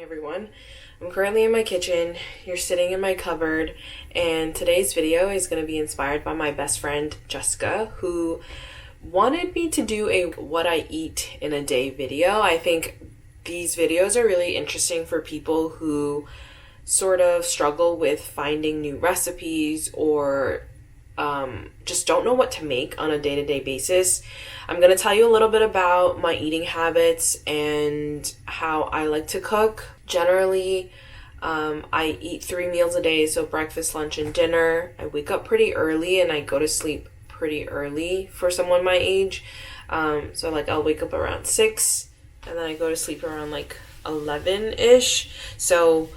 everyone. I'm currently in my kitchen. You're sitting in my cupboard, and today's video is going to be inspired by my best friend Jessica, who wanted me to do a what I eat in a day video. I think these videos are really interesting for people who sort of struggle with finding new recipes or just don't know what to make on a day-to-day basis. I'm going to tell you a little bit about my eating habits and how I like to cook. Generally, I eat 3 meals a day, so breakfast, lunch, and dinner. I wake up pretty early and I go to sleep pretty early for someone my age. So I'll wake up around 6 and then I go to sleep around 11-ish. So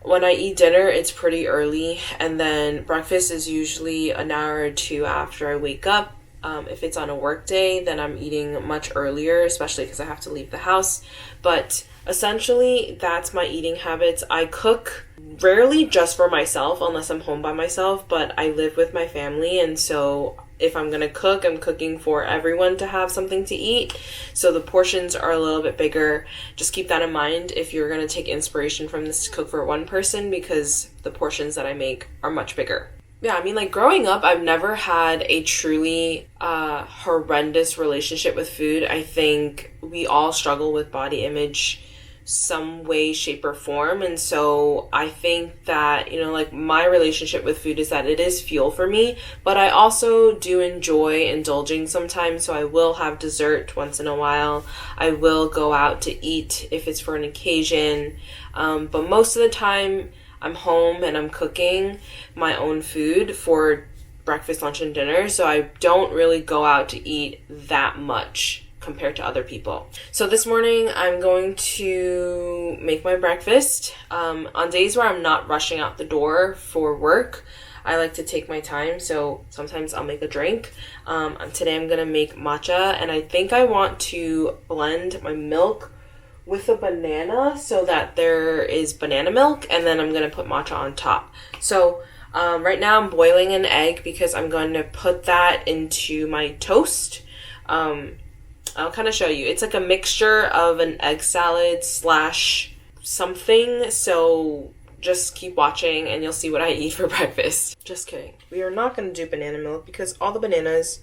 when I eat dinner, it's pretty early, and then breakfast is usually an hour or two after I wake up. If it's on a work day, then I'm eating much earlier, especially because I have to leave the house. But essentially, that's my eating habits. I cook rarely just for myself, unless I'm home by myself, but I live with my family, and so if I'm gonna cook, I'm cooking for everyone to have something to eat. So the portions are a little bit bigger. Just keep that in mind if you're gonna take inspiration from this to cook for one person, because the portions that I make are much bigger. Yeah, growing up, I've never had a truly horrendous relationship with food. I think we all struggle with body image some way, shape, or form. And so I think that, my relationship with food is that it is fuel for me, but I also do enjoy indulging sometimes. So I will have dessert once in a while. I will go out to eat if it's for an occasion. But most of the time I'm home and I'm cooking my own food for breakfast, lunch, and dinner. So I don't really go out to eat that much compared to other people. So this morning I'm going to make my breakfast. On days where I'm not rushing out the door for work, I like to take my time, so sometimes I'll make a drink. Today I'm gonna make matcha, and I think I want to blend my milk with a banana so that there is banana milk, and then I'm gonna put matcha on top. So right now I'm boiling an egg because I'm going to put that into my toast. I'll kind of show you. It's like a mixture of an egg salad / something. So just keep watching and you'll see what I eat for breakfast. Just kidding. We are not going to do banana milk because all the bananas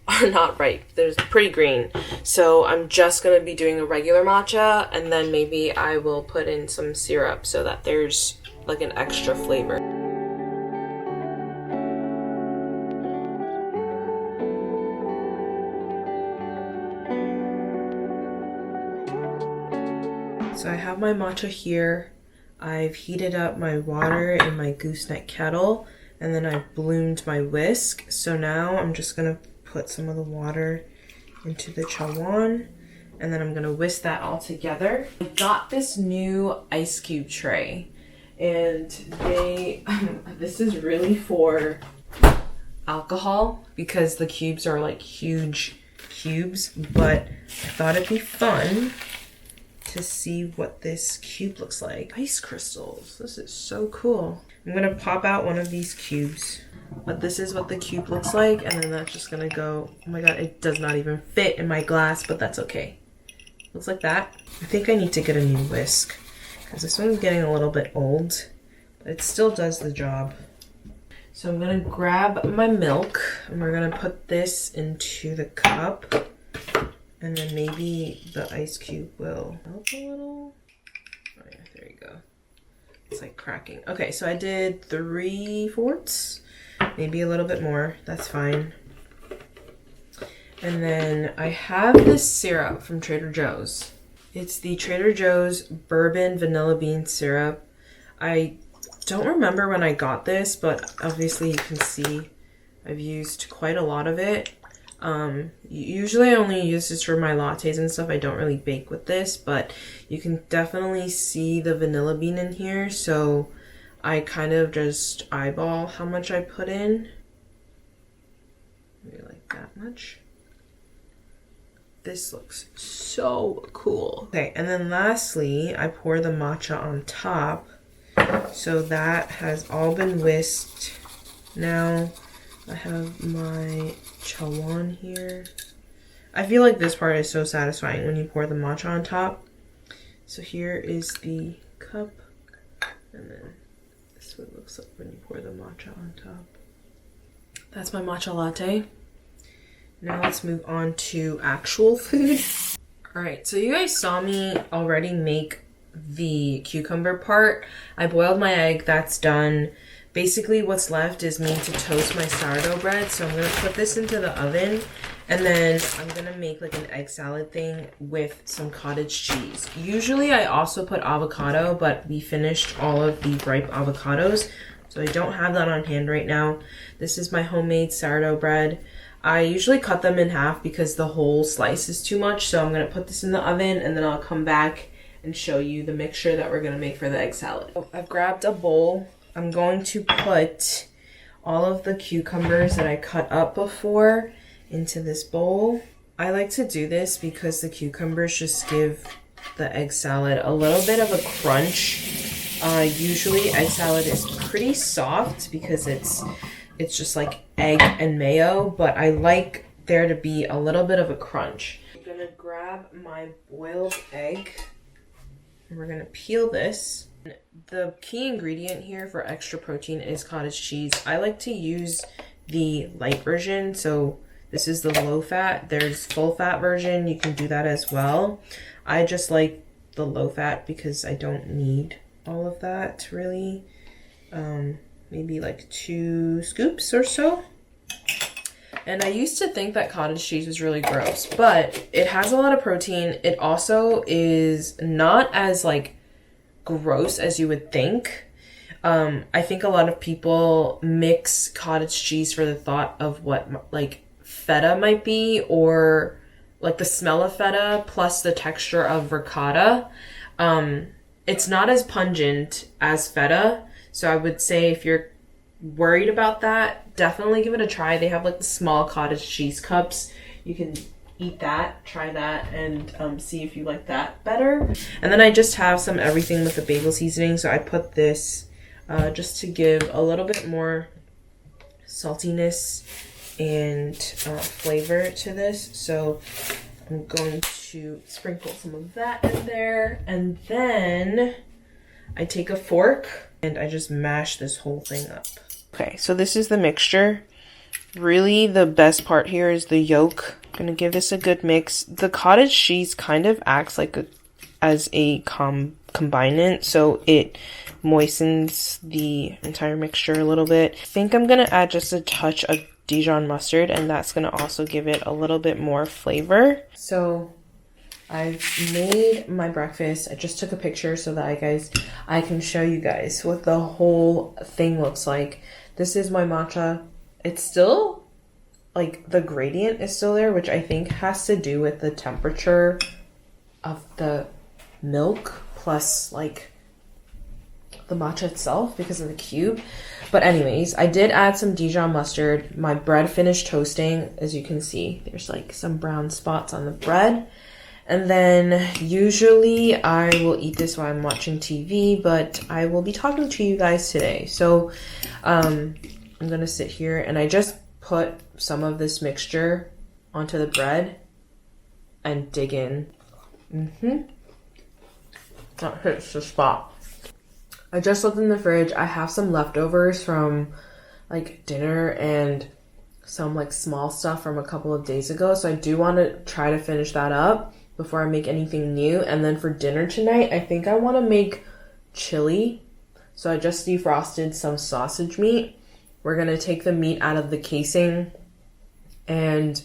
are not ripe. They're pretty green. So I'm just going to be doing a regular matcha, and then maybe I will put in some syrup so that there's an extra flavor. So I have my matcha here. I've heated up my water in my gooseneck kettle, and then I bloomed my whisk. So now I'm just gonna put some of the water into the chawan, and then I'm gonna whisk that all together. I got this new ice cube tray, and this is really for alcohol because the cubes are huge cubes, but I thought it'd be fun to see what this cube looks like. Ice crystals. This is so cool. I'm gonna pop out one of these cubes, but this is what the cube looks like, and then that's just gonna go. Oh my god, it does not even fit in my glass, but that's okay. Looks like that. I think I need to get a new whisk because this one's getting a little bit old, but it still does the job. So I'm gonna grab my milk and we're gonna put this into the cup. And then maybe the ice cube will help a little. Oh yeah, there you go. It's cracking. Okay, so I did 3/4, maybe a little bit more. That's fine. And then I have this syrup from Trader Joe's. It's the Trader Joe's bourbon vanilla bean syrup. I don't remember when I got this, but obviously you can see I've used quite a lot of it. Usually I only use this for my lattes and stuff. I don't really bake with this, but you can definitely see the vanilla bean in here, so I kind of just eyeball how much I put in. Maybe that much. This looks so cool. Okay, and then lastly, I pour the matcha on top. So that has all been whisked. Now I have my chawan here. I feel like this part is so satisfying when you pour the matcha on top. So here is the cup. And then this is what it looks like when you pour the matcha on top. That's my matcha latte. Now let's move on to actual food. All right, so you guys saw me already make the cucumber part. I boiled my egg, that's done. Basically what's left is me to toast my sourdough bread. So I'm gonna put this into the oven, and then I'm gonna make like an egg salad thing with some cottage cheese. Usually I also put avocado, but we finished all of the ripe avocados, so I don't have that on hand right now. This is my homemade sourdough bread. I usually cut them in half because the whole slice is too much, so I'm gonna put this in the oven and then I'll come back and show you the mixture that we're gonna make for the egg salad. I've grabbed a bowl. I'm going to put all of the cucumbers that I cut up before into this bowl. I like to do this because the cucumbers just give the egg salad a little bit of a crunch. Usually egg salad is pretty soft because it's just like egg and mayo, but I like there to be a little bit of a crunch. I'm gonna grab my boiled egg and we're gonna peel this. The key ingredient here for extra protein is cottage cheese. I like to use the light version, so this is the low fat. There's full fat version, you can do that as well. I just like the low fat because I don't need all of that really. Maybe like 2 scoops or so. And I used to think that cottage cheese was really gross, but it has a lot of protein. It also is not as like gross as you would think. I think a lot of people mix cottage cheese for the thought of what like feta might be, or like the smell of feta plus the texture of ricotta. It's not as pungent as feta. So I would say if you're worried about that, definitely give it a try. They have like the small cottage cheese cups. You can eat that, try that, and see if you like that better. And then I just have some everything with the bagel seasoning. So I put this just to give a little bit more saltiness and flavor to this. So I'm going to sprinkle some of that in there. And then I take a fork and I just mash this whole thing up. Okay, so this is the mixture. Really, the best part here is the yolk. I'm gonna give this a good mix. The cottage cheese kind of acts like as a combinant, so it moistens the entire mixture a little bit. I think I'm gonna add just a touch of Dijon mustard, and that's gonna also give it a little bit more flavor. So I've made my breakfast. I just took a picture so that I can show you guys what the whole thing looks like. This is my matcha. It's still, like, the gradient is still there, which I think has to do with the temperature of the milk plus, like, the matcha itself because of the cube. But anyways, I did add some Dijon mustard. My bread finished toasting. As you can see, there's, like, some brown spots on the bread. And then usually I will eat this while I'm watching TV, but I will be talking to you guys today. So I'm gonna sit here and I just put some of this mixture onto the bread and dig in. That hits the spot. I just looked in the fridge. I have some leftovers from like dinner and some like small stuff from a couple of days ago. So I do want to try to finish that up before I make anything new. And then for dinner tonight, I think I want to make chili. So I just defrosted some sausage meat. We're going to take the meat out of the casing and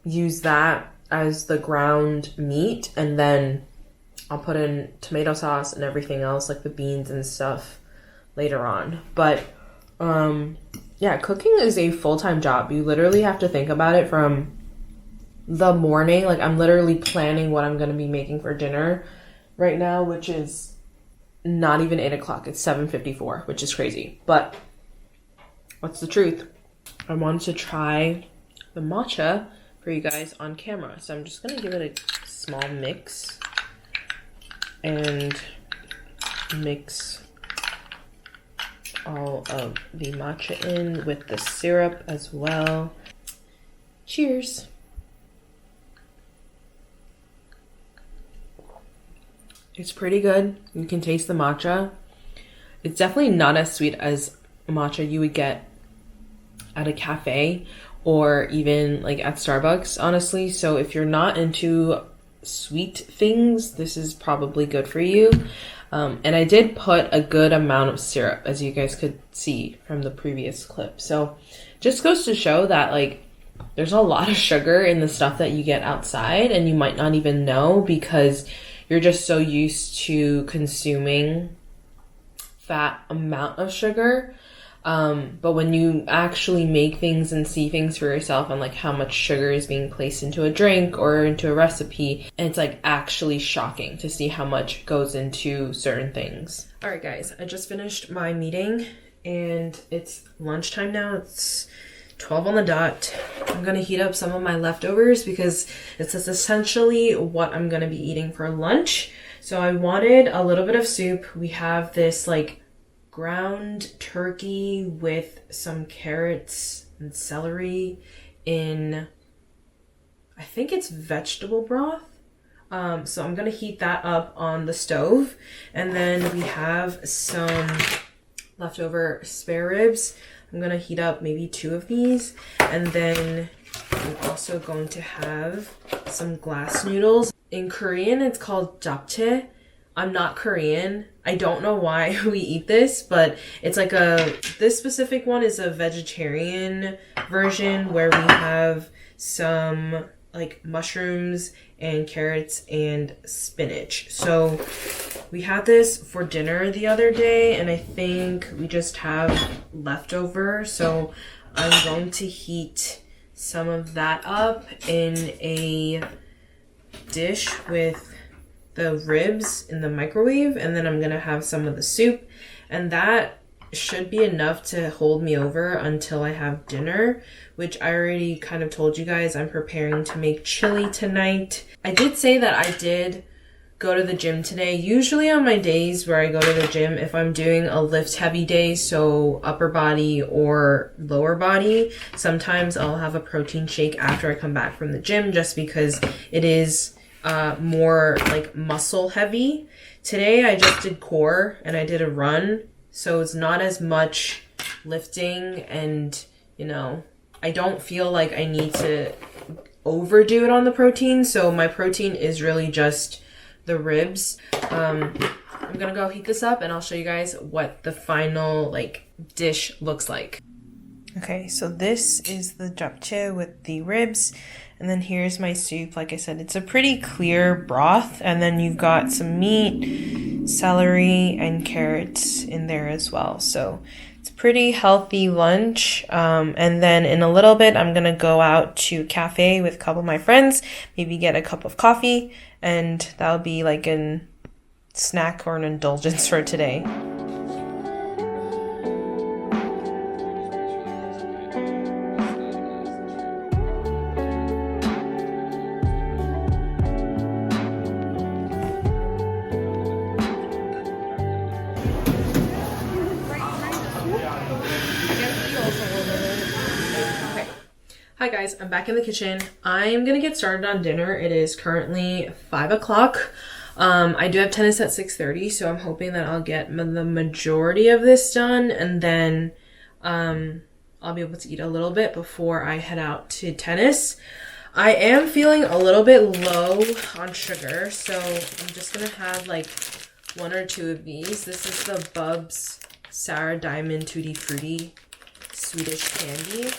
use that as the ground meat. And then I'll put in tomato sauce and everything else, like the beans and stuff later on. But yeah, cooking is a full-time job. You literally have to think about it from the morning. Like, I'm literally planning what I'm going to be making for dinner right now, which is not even 8 o'clock. It's 7:54, which is crazy. But what's the truth? I wanted to try the matcha for you guys on camera. So I'm just going to give it a small mix and mix all of the matcha in with the syrup as well. Cheers. It's pretty good. You can taste the matcha. It's definitely not as sweet as matcha you would get at a cafe or even like at Starbucks, honestly. So if you're not into sweet things, this is probably good for you. And I did put a good amount of syrup, as you guys could see from the previous clip. So just goes to show that like there's a lot of sugar in the stuff that you get outside, and you might not even know because you're just so used to consuming that amount of sugar. But when you actually make things and see things for yourself and like how much sugar is being placed into a drink or into a recipe, it's like actually shocking to see how much goes into certain things. All right, guys, I just finished my meeting and it's lunchtime now. It's 12 on the dot. I'm gonna heat up some of my leftovers because this is essentially what I'm gonna be eating for lunch. So I wanted a little bit of soup. We have this like ground turkey with some carrots and celery in, I think it's vegetable broth. So I'm gonna heat that up on the stove. And then we have some leftover spare ribs. I'm gonna heat up maybe 2 of these. And then I'm also going to have some glass noodles. In Korean, it's called japchae. I'm not Korean. I don't know why we eat this, but it's like this specific one is a vegetarian version where we have some like mushrooms and carrots and spinach. So we had this for dinner the other day and I think we just have leftover. So I'm going to heat some of that up in a dish with the ribs in the microwave, and then I'm gonna have some of the soup, and that should be enough to hold me over until I have dinner, which I already kind of told you guys I'm preparing to make chili tonight. I did say that I did go to the gym today. Usually on my days where I go to the gym, if I'm doing a lift heavy day, so upper body or lower body, sometimes I'll have a protein shake after I come back from the gym just because it is more like muscle heavy. Today I just did core and I did a run, so it's not as much lifting, and you know, I don't feel like I need to overdo it on the protein, so my protein is really just the ribs. I'm gonna go heat this up and I'll show you guys what the final like dish looks like. Okay, so this is the japchae with the ribs. And then here's my soup. Like I said, it's a pretty clear broth. And then you've got some meat, celery, and carrots in there as well. So it's a pretty healthy lunch. And then in a little bit, I'm going to go out to a cafe with a couple of my friends, maybe get a cup of coffee. And that'll be like a snack or an indulgence for today. Hi guys, I'm back in the kitchen. I'm gonna get started on dinner. It is currently 5 o'clock. I do have tennis at 6:30, so I'm hoping that I'll get the majority of this done, and then I'll be able to eat a little bit before I head out to tennis. I am feeling a little bit low on sugar, so I'm just gonna have like 1 or 2 of these. This is the Bubs Sour Diamond Tutti Frutti Swedish candy.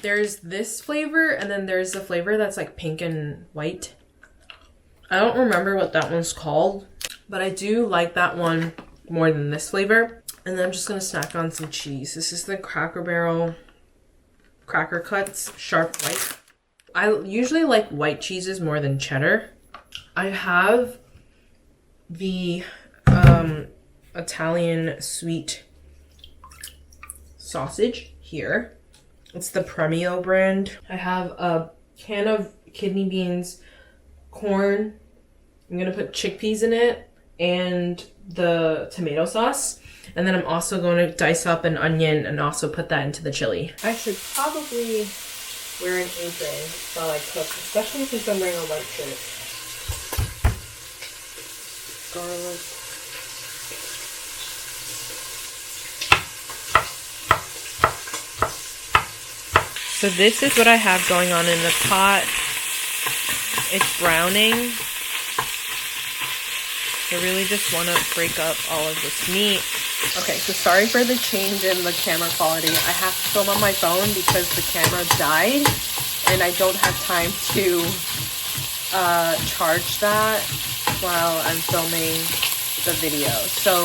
There's this flavor, and then there's the flavor that's like pink and white. I don't remember what that one's called, but I do like that one more than this flavor. And then I'm just gonna snack on some cheese. This is the Cracker Barrel Cracker Cuts Sharp White. I usually like white cheeses more than cheddar. I have the Italian sweet sausage here. It's the Premio brand. I have a can of kidney beans, corn. I'm gonna put chickpeas in it and the tomato sauce. And then I'm also going to dice up an onion and also put that into the chili. I should probably wear an apron while I cook, especially since I'm wearing a white shirt. garlic. So this is what I have going on in the pot. It's browning. I really just want to break up all of this meat. Okay, so sorry for the change in the camera quality. I have to film on my phone because the camera died and I don't have time to charge that while I'm filming the video. So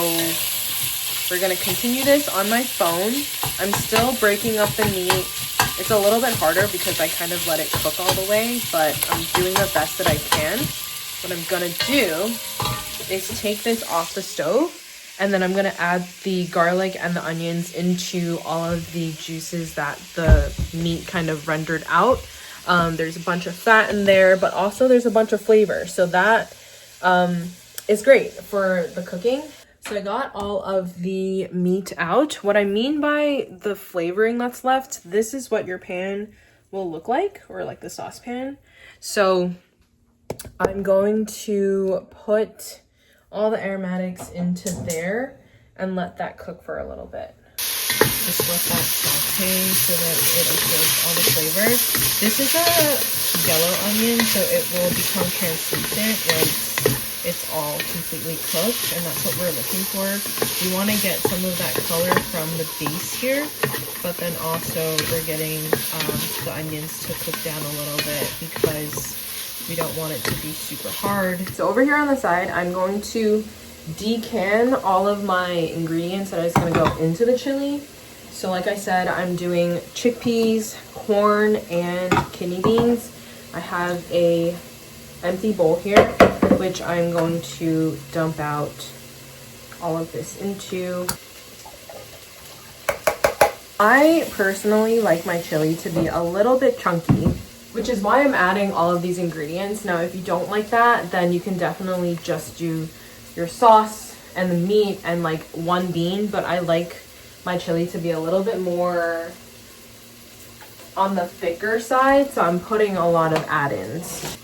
we're gonna continue this on my phone. I'm still breaking up the meat. It's a little bit harder because I kind of let it cook all the way, but I'm doing the best that I can. What I'm gonna do is take this off the stove, and then I'm gonna add the garlic and the onions into all of the juices that the meat kind of rendered out. There's a bunch of fat in there, but also there's a bunch of flavor. So that is great for the cooking. So I got all of the meat out. What I mean by the flavoring that's left, this is what your pan will look like, or like the saucepan. So I'm going to put all the aromatics into there and let that cook for a little bit. Just let that saute so that it absorbs all the flavors. This is a yellow onion, so it will become translucent once it's all completely cooked, and that's what we're looking for. We want to get some of that color from the base here, but then also we're getting the onions to cook down a little bit because we don't want it to be super hard. So over here on the side, I'm going to decan all of my ingredients that is going to go into the chili. So like I said, I'm doing chickpeas, corn, and kidney beans. I have a empty bowl here, which I'm going to dump out all of this into. I personally like my chili to be a little bit chunky, which is why I'm adding all of these ingredients. Now, if you don't like that, then you can definitely just do your sauce and the meat and like one bean, but I like my chili to be a little bit more on the thicker side, so I'm putting a lot of add-ins.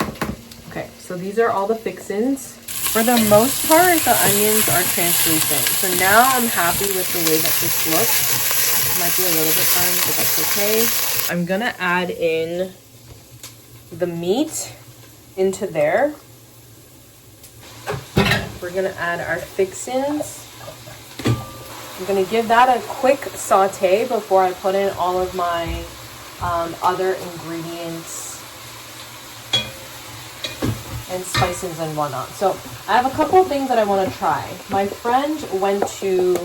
Okay, so these are all the fixins. For the most part, the onions are translucent. So now I'm happy with the way that this looks. It might be a little bit fine, but that's okay. I'm gonna add in the meat into there. We're gonna add our fixins. I'm gonna give that a quick saute before I put in all of my other ingredients and spices and whatnot. So I have a couple things that I want to try. My friend went to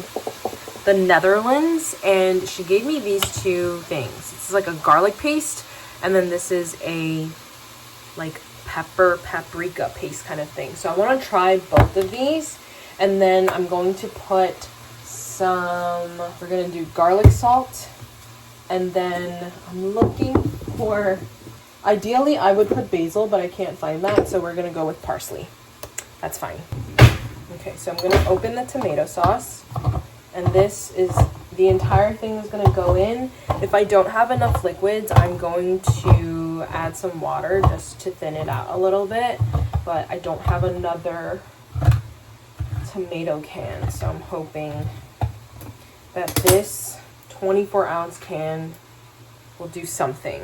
the Netherlands and she gave me these two things. This is like a garlic paste, and then this is a like paprika paste kind of thing. So I want to try both of these, and then I'm going to put some, we're gonna do garlic salt, and then I'm looking for, ideally I would put basil, but I can't find that, so we're gonna go with parsley. That's fine. Okay, so I'm gonna open the tomato sauce, and this is, the entire thing is gonna go in. If I don't have enough liquids, I'm going to add some water just to thin it out a little bit, but I don't have another tomato can, so I'm hoping that this 24-ounce can will do something.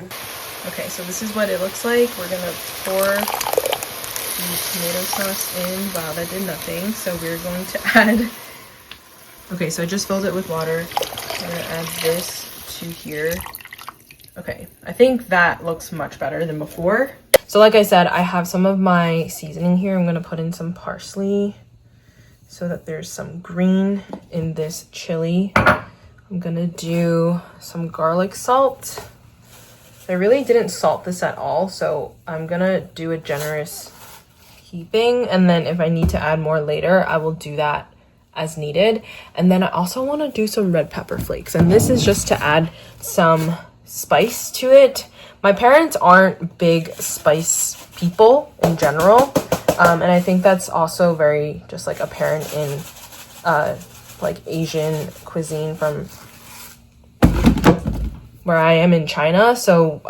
Okay, so this is what it looks like. We're gonna pour the tomato sauce in. Wow, that did nothing. So we're going to add, okay, so I just filled it with water. I'm gonna add this to here. Okay, I think that looks much better than before. So like I said, I have some of my seasoning here. I'm gonna put in some parsley so that there's some green in this chili. I'm gonna do some garlic salt. I really didn't salt this at all, so I'm gonna do a generous heaping, and then if I need to add more later, I will do that as needed. And then I also want to do some red pepper flakes, and this is just to add some spice to it. My parents aren't big spice people in general, and I think that's also very just like apparent in like Asian cuisine from where I am in China. So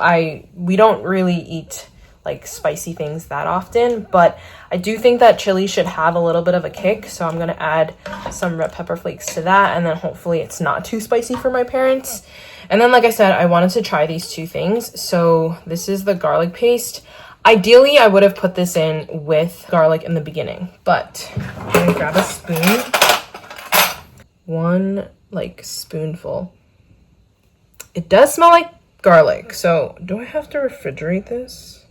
we don't really eat like spicy things that often, but I do think that chili should have a little bit of a kick, so I'm gonna add some red pepper flakes to that, and then hopefully it's not too spicy for my parents. And then, like I said, I wanted to try these two things. So this is the garlic paste. Ideally, I would have put this in with garlic in the beginning, but I'm gonna grab a spoon. One like spoonful. It does smell like garlic, so do I have to refrigerate this?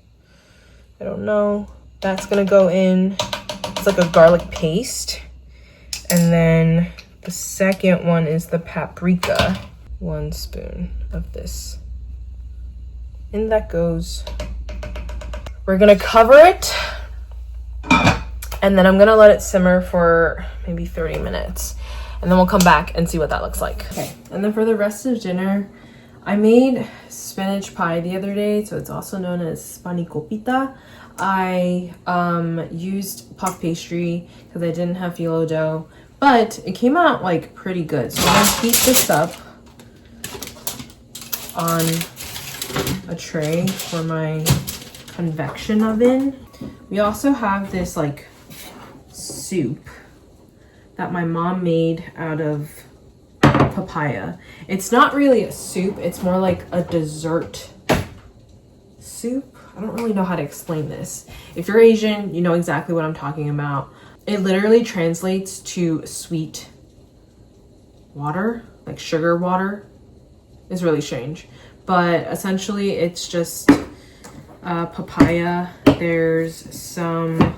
I don't know. That's gonna go in. It's like a garlic paste. And then the second one is the paprika. 1 spoon of this. In that goes. We're gonna cover it, and then I'm gonna let it simmer for maybe 30 minutes. And then we'll come back and see what that looks like. Okay, and then for the rest of dinner, I made spinach pie the other day, so it's also known as panikopita. I used puff pastry because I didn't have phyllo dough, but it came out like pretty good. So I'm gonna heat this up on a tray for my convection oven. We also have this like soup that my mom made out of papaya. It's not really a soup, it's more like a dessert soup. I don't really know how to explain this. If you're Asian, you know exactly what I'm talking about. It literally translates to sweet water, like sugar water. It's really strange, but essentially it's just papaya. There's some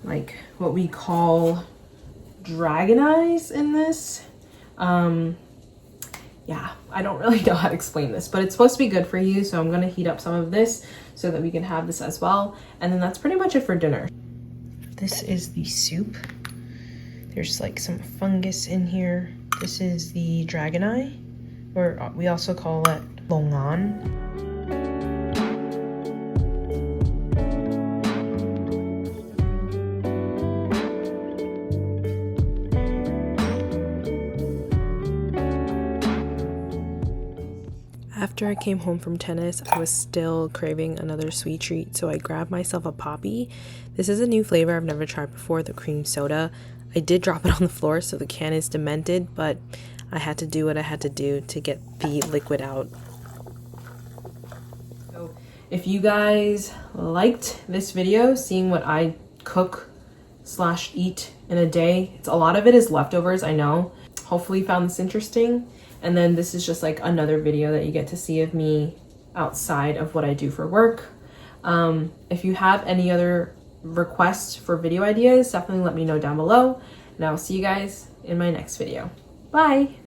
like what we call dragon eyes in this. Yeah, I don't really know how to explain this, but it's supposed to be good for you, so I'm gonna heat up some of this so that we can have this as well. And then that's pretty much it for dinner. This is the soup. There's like some fungus in here. This is the dragon eye, or we also call it longan. After I came home from tennis, I was still craving another sweet treat, so I grabbed myself a Poppy. This is a new flavor I've never tried before, the cream soda. I did drop it on the floor, so the can is demented, but I had to do what I had to do to get the liquid out. So if you guys liked this video, seeing what I cook / eat in a day, a lot of it is leftovers, I know. Hopefully you found this interesting. And then this is just like another video that you get to see of me outside of what I do for work. If you have any other requests for video ideas, definitely let me know down below. And I will see you guys in my next video. Bye!